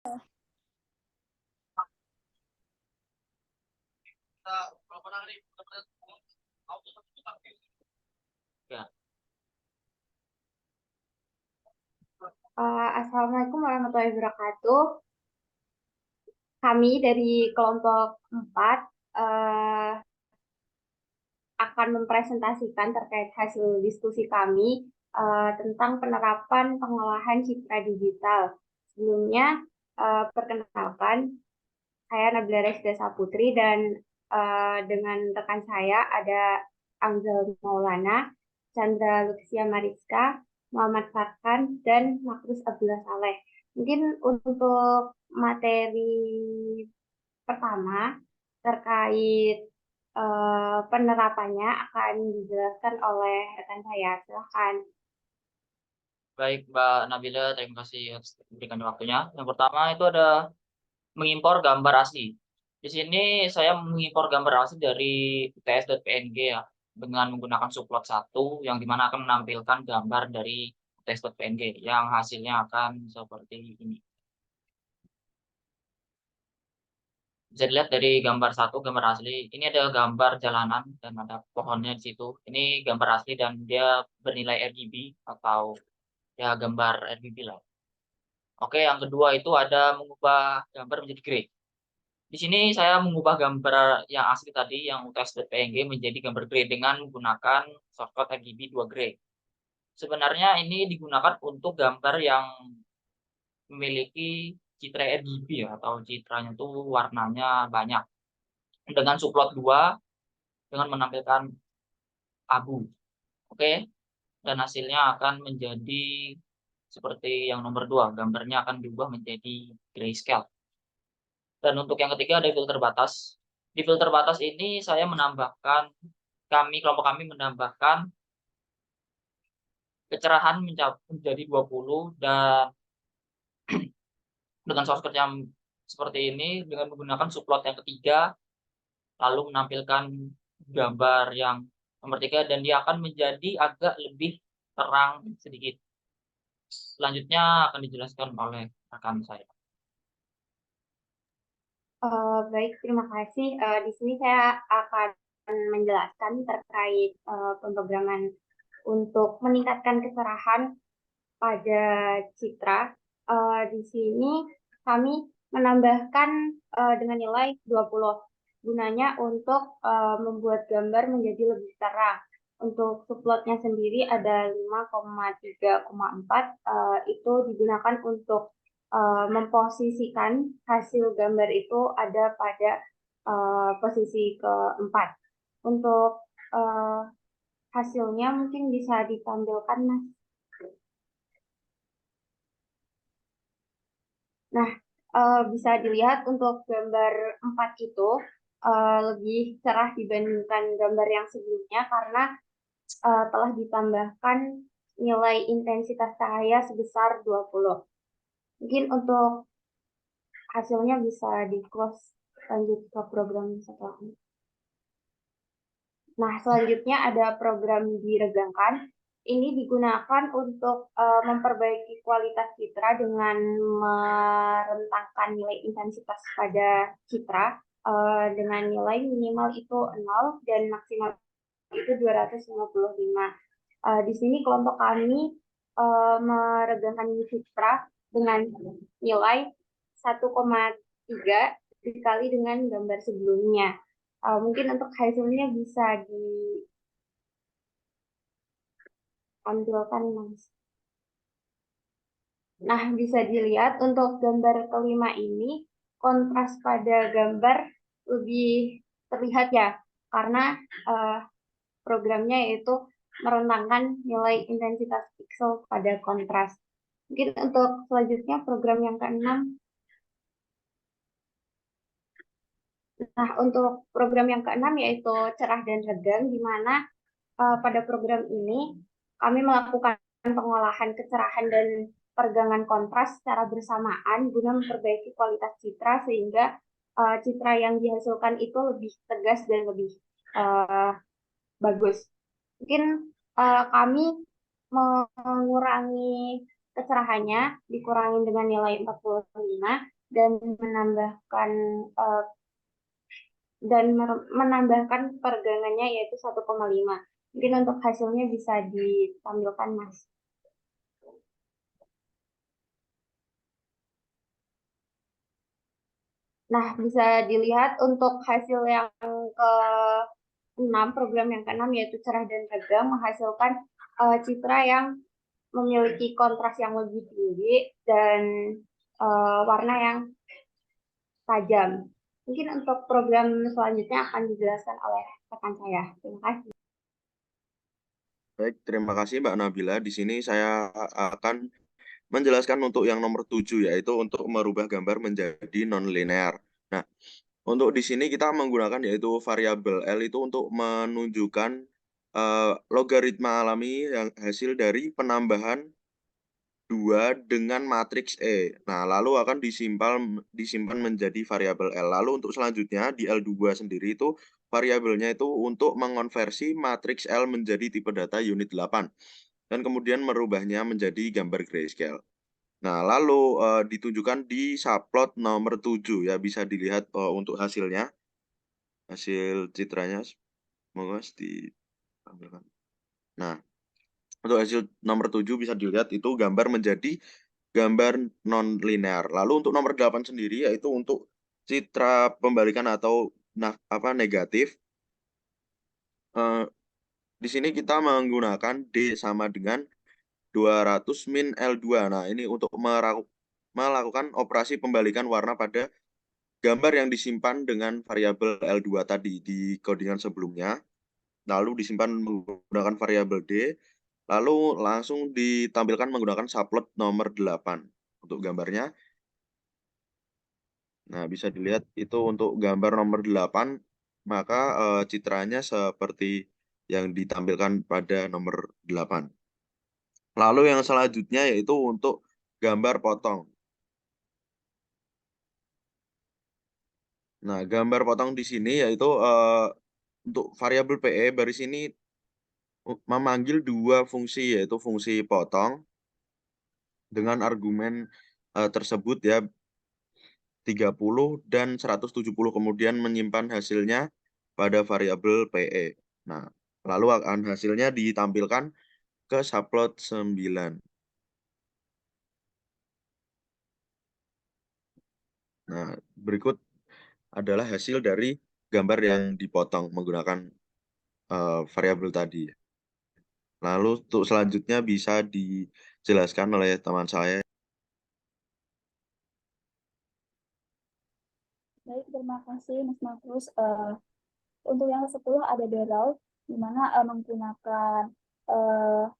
Ya, Assalamualaikum warahmatullahi wabarakatuh. Kami dari kelompok 4 eh, akan mempresentasikan terkait hasil diskusi kami tentang penerapan pengolahan citra digital. Sebelumnya, perkenalkan, saya Nabila Resda Saputri dan dengan rekan saya ada Angzel Maulana, Chandra Luxia Mariska, Muhammad Farhan, dan Makrus Abdullah Saleh. Mungkin untuk materi pertama terkait penerapannya akan dijelaskan oleh rekan saya. Silahkan. baik Mbak Nabila, terima kasih atas diberikan waktunya. Yang pertama itu ada mengimpor gambar asli. Di sini saya mengimpor gambar asli dari UTS.png ya, dengan menggunakan subplot satu yang dimana akan menampilkan gambar dari UTS.png yang hasilnya akan seperti ini. Bisa dilihat dari gambar satu, gambar asli. Ini ada gambar jalanan dan ada pohonnya di situ. Ini gambar asli dan dia bernilai RGB atau ya gambar RGB lah. Oke, yang kedua itu ada mengubah gambar menjadi gray. Di sini saya mengubah gambar yang asli tadi, yang UTS.png menjadi gambar gray dengan menggunakan shortcut RGB 2 gray. Sebenarnya ini digunakan untuk gambar yang memiliki citra RGB ya, atau citranya itu warnanya banyak. Dengan subplot 2, dengan menampilkan abu. Oke, dan hasilnya akan menjadi seperti yang nomor 2, gambarnya akan diubah menjadi grayscale. Dan untuk yang ketiga ada filter batas. Di filter batas ini saya menambahkan, kelompok kami menambahkan kecerahan menjadi 20 dan dengan source code yang seperti ini dengan menggunakan subplot yang ketiga lalu menampilkan gambar yang nomor 3 dan dia akan menjadi agak lebih terang sedikit. Selanjutnya akan dijelaskan oleh rekan saya. Baik, terima kasih. Di sini saya akan menjelaskan terkait pemrograman untuk meningkatkan kecerahan pada citra. Di sini kami menambahkan dengan nilai 20. Gunanya untuk membuat gambar menjadi lebih terang. Untuk subplotnya sendiri ada 5,3,4 itu digunakan untuk memposisikan hasil gambar itu ada pada posisi keempat. Untuk uh, hasilnya mungkin bisa ditampilkan, Mas. Nah, bisa dilihat untuk gambar 4 itu lebih cerah dibandingkan gambar yang sebelumnya karena telah ditambahkan nilai intensitas cahaya sebesar 20. Mungkin untuk hasilnya bisa di-close, lanjut ke program setelahnya. Nah, selanjutnya ada program diregangkan. Ini digunakan untuk memperbaiki kualitas citra dengan merentangkan nilai intensitas pada citra dengan nilai minimal itu 0 dan maksimal itu 255. Di sini kelompok kami meregangkan citra dengan nilai 1,3 dikali dengan gambar sebelumnya. Mungkin untuk hasilnya bisa ditampilkan, Mas. Nah, bisa dilihat untuk gambar kelima ini, kontras pada gambar lebih terlihat ya, karena uh, programnya yaitu merentangkan nilai intensitas pixel pada kontras. Mungkin untuk selanjutnya program yang keenam. Nah, untuk program yang keenam yaitu cerah dan regang, di mana pada program ini kami melakukan pengolahan kecerahan dan peregangan kontras secara bersamaan guna memperbaiki kualitas citra sehingga citra yang dihasilkan itu lebih tegas dan lebih uh, bagus. Mungkin kami mengurangi kecerahannya dikurangi dengan nilai 45 dan menambahkan eh, menambahkan peregangannya yaitu 1,5. Mungkin untuk hasilnya bisa ditampilkan, Mas. Nah, bisa dilihat untuk hasil yang ke-6, program yang ke-6 yaitu cerah dan tegang menghasilkan citra yang memiliki kontras yang lebih tinggi dan warna yang tajam. Mungkin untuk program selanjutnya akan dijelaskan oleh rekan saya. Terima kasih. Baik, terima kasih Mbak Nabila. Di sini saya akan menjelaskan untuk yang nomor 7, yaitu untuk merubah gambar menjadi non-linear. Nah, untuk di sini kita menggunakan yaitu variabel L itu untuk menunjukkan logaritma alami yang hasil dari penambahan 2 dengan matriks E. Nah, lalu akan disimpan menjadi variabel L. Lalu untuk selanjutnya di L2 sendiri itu variabelnya itu untuk mengonversi matriks L menjadi tipe data unit 8 dan kemudian merubahnya menjadi gambar grayscale. Nah, lalu ditunjukkan di subplot nomor 7 ya, bisa dilihat untuk hasilnya, hasil citranya semoga ditampilkan. Nah, untuk hasil nomor 7 bisa dilihat itu gambar menjadi gambar non-linear. Lalu untuk nomor 8 sendiri yaitu untuk citra pembalikan atau negatif. Di sini kita menggunakan D sama dengan 200 min L2. Nah, ini untuk melakukan operasi pembalikan warna pada gambar yang disimpan dengan variabel L2 tadi di codingan sebelumnya. Lalu disimpan menggunakan variabel D. Lalu langsung ditampilkan menggunakan subplot nomor 8 untuk gambarnya. Nah, bisa dilihat itu untuk gambar nomor 8, maka citranya seperti yang ditampilkan pada nomor 8. Lalu yang selanjutnya yaitu untuk gambar potong. Nah, gambar potong di sini yaitu untuk variabel PE baris ini memanggil dua fungsi, yaitu fungsi potong dengan argumen tersebut ya 30 dan 170, kemudian menyimpan hasilnya pada variabel PE. Nah, lalu akan hasilnya ditampilkan ke subplot 9. Nah, berikut adalah hasil dari gambar yang dipotong menggunakan variabel tadi. Lalu untuk selanjutnya bisa dijelaskan oleh teman saya. Baik, terima kasih Mas Markus. Untuk yang ke-10 ada Derau, di mana menggunakan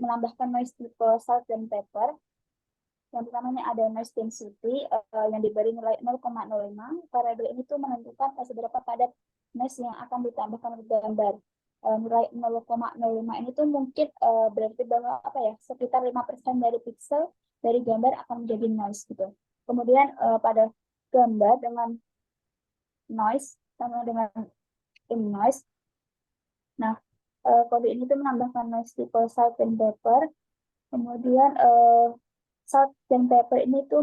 menambahkan noise tipe salt dan pepper. Yang pertama ini ada noise density yang diberi nilai 0,05. Variabel ini tuh menentukan seberapa padat noise yang akan ditambahkan ke gambar. Nilai 0,05 ini tuh mungkin berarti bahwa apa ya, sekitar 5% dari pixel dari gambar akan menjadi noise gitu. Kemudian pada gambar dengan noise sama dengan in noise. Nah, kode ini tuh menambahkan noise tipe salt and pepper. Kemudian salt dan pepper ini tuh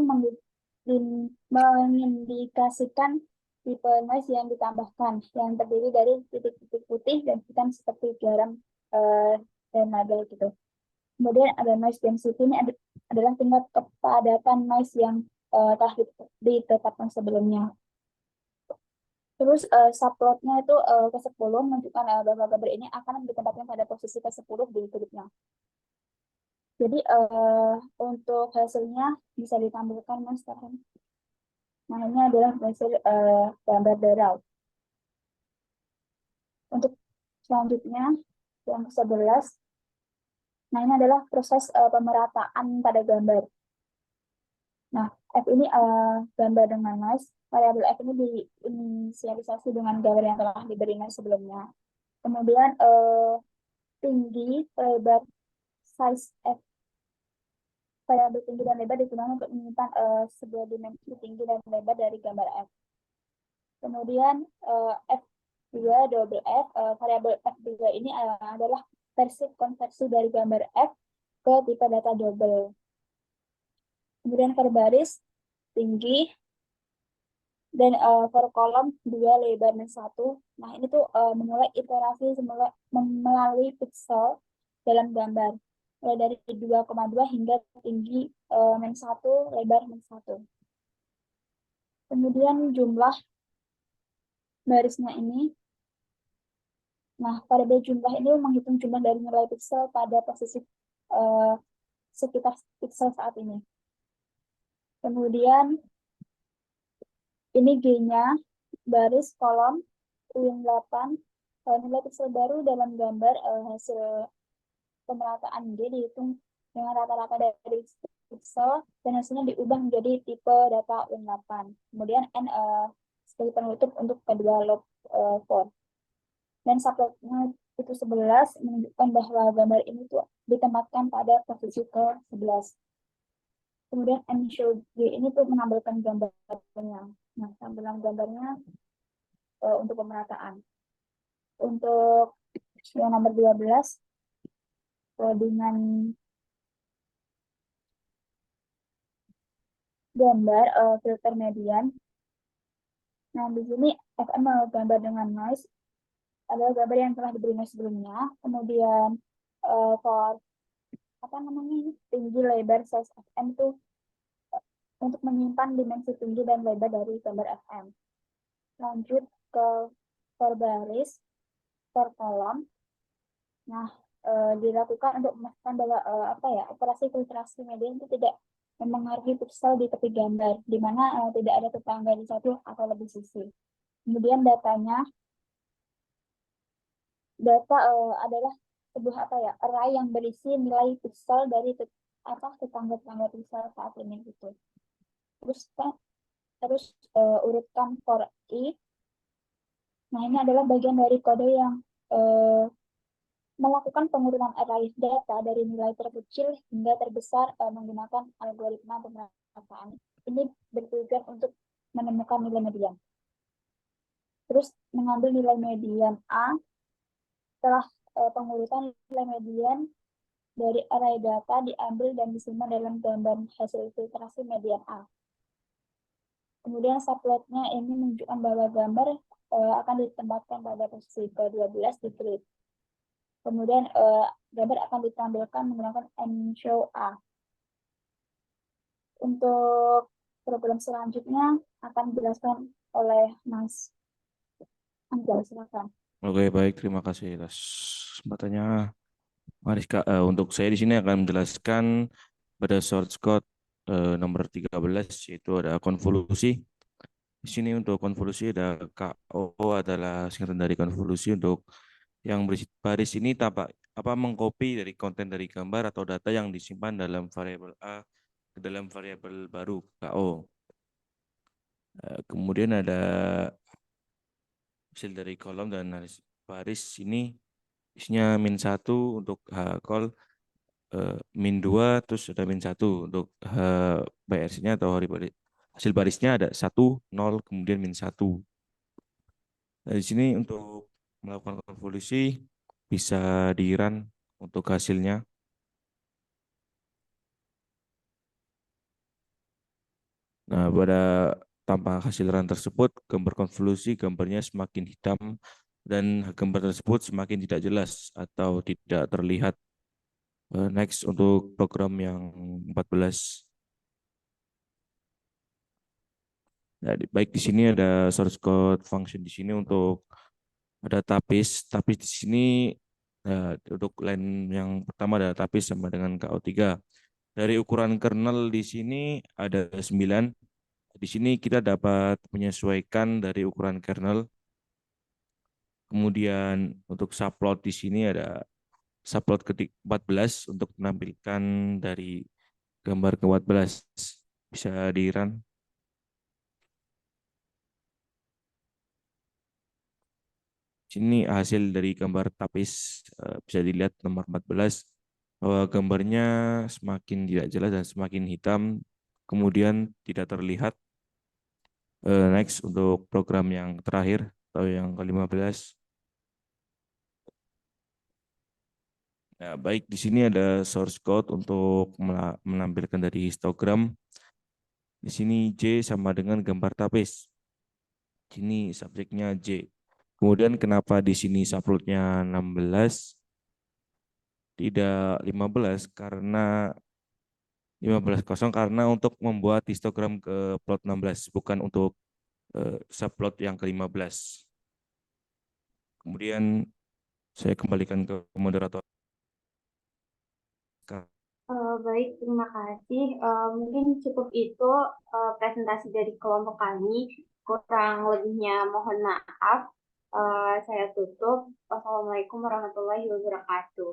mengindikasikan tipe noise yang ditambahkan, yang terdiri dari titik-titik putih dan hitam seperti garam dan label gitu. Kemudian ada noise density, ini adalah tingkat kepadatan noise yang telah ditetapkan sebelumnya. Terus subplotnya itu ke-10 menunjukkan bahwa gambar ini akan ditempatkan pada posisi ke-10 di grupnya. Jadi untuk hasilnya bisa ditampilkan Mas Farhan. Nah, ini adalah hasil gambar derau. Untuk selanjutnya yang ke-11. Nah, ini adalah proses pemerataan pada gambar. Nah, F ini gambar dengan noise. Variabel F ini diinisialisasi dengan gambar yang telah diberi noise sebelumnya. Kemudian tinggi, lebar, size F. Variabel tinggi dan lebar digunakan untuk menyimpan sebuah dimensi tinggi dan lebar dari gambar F. Kemudian F2 double F, variabel F2 ini adalah versi konversi dari gambar F ke tipe data double. Kemudian per baris tinggi, dan per kolom 2 lebar dan 1. Nah, ini tuh memulai iterasi melalui pixel dalam gambar. Mulai dari 2,2 hingga tinggi -1, lebar -1. Kemudian jumlah barisnya ini. Nah, pada jumlah ini menghitung jumlah dari nilai pixel pada posisi sekitar pixel saat ini. Kemudian ini G-nya, baris kolom Uin8, nilai pixel baru dalam gambar hasil pemerataan G dihitung dengan rata-rata dari pixel dan hasilnya diubah menjadi tipe data Uin8. Kemudian N sebagai penutup untuk kedua loop 4. Dan subplotnya itu 11 menunjukkan bahwa gambar ini tuh ditempatkan pada posisi ke-11. Kemudian M show G ini tuh menampilkan gambarnya. Nah, tampilan gambarnya untuk pemerataan. Untuk yang nomor 12, codingan gambar filter median. Nah, di sini FM gambar dengan noise adalah gambar yang telah diberi noise sebelumnya. Kemudian for tinggi lebar size FM itu untuk menyimpan dimensi tinggi dan lebar dari gambar FM. Lanjut ke per baris, per kolom. Nah, dilakukan untuk memastikan bahwa operasi filtrasi median itu tidak memengaruhi pixel di tepi gambar, di mana tidak ada tetangga di satu atau lebih sisi. Kemudian data adalah sebuah array yang berisi nilai pixel dari tetangga-tetangga pixel saat ini gitu. Terus urutkan for i. Nah, ini adalah bagian dari kode yang melakukan pengurutan array data dari nilai terkecil hingga terbesar menggunakan algoritma pemerataan. Ini bertujuan untuk menemukan nilai median. Terus mengambil nilai median A. Setelah pengurutan nilai median dari array data diambil dan disimpan dalam gambar hasil filtrasi median A. Kemudian subplotnya ini menunjukkan bahwa gambar akan ditempatkan pada posisi ke-12 di grid. Kemudian gambar akan ditampilkan menggunakan show A. Untuk program selanjutnya akan dijelaskan oleh Mas Anjal, silakan. Oke, baik, terima kasih atas kesempatannya. Mariska, untuk saya di sini akan menjelaskan pada source code nomor 13, yaitu ada konvolusi. Di sini untuk konvolusi ada KO adalah singkatan dari konvolusi. Untuk yang berisi baris ini mengcopy dari konten dari gambar atau data yang disimpan dalam variabel A ke dalam variabel baru KO. Kemudian ada hasil dari kolom dan baris ini isinya -1 untuk call, -2, terus ada -1 untuk BRC-nya atau hasil barisnya ada 1, 0, kemudian -1. Nah, di sini untuk melakukan konvolusi bisa di run untuk hasilnya. Nah, tanpa hasil run tersebut, gambar konvolusi gambarnya semakin hitam dan gambar tersebut semakin tidak jelas atau tidak terlihat. Next untuk program yang 14. Nah, baik di sini ada source code function di sini untuk ada tapis. Tapis di sini untuk line yang pertama ada tapis sama dengan KO3. Dari ukuran kernel di sini ada 9. Di sini kita dapat menyesuaikan dari ukuran kernel. Kemudian untuk subplot di sini ada subplot ke-14 untuk menampilkan dari gambar ke-14. Bisa di run. Sini hasil dari gambar tapis, bisa dilihat nomor 14 bahwa gambarnya semakin tidak jelas dan semakin hitam, kemudian tidak terlihat. Next untuk program yang terakhir atau yang ke-15. Nah, baik di sini ada source code untuk menampilkan dari histogram. Di sini J sama dengan gambar tapis. Ini subjeknya J. Kemudian kenapa di sini subplotnya 16 tidak 15? Karena 15 kosong karena untuk membuat histogram ke plot 16, bukan untuk subplot yang ke-15. Kemudian saya kembalikan ke moderator. Baik, terima kasih. Mungkin cukup itu presentasi dari kelompok kami. Kurang lebihnya mohon maaf. Saya tutup. Wassalamualaikum warahmatullahi wabarakatuh.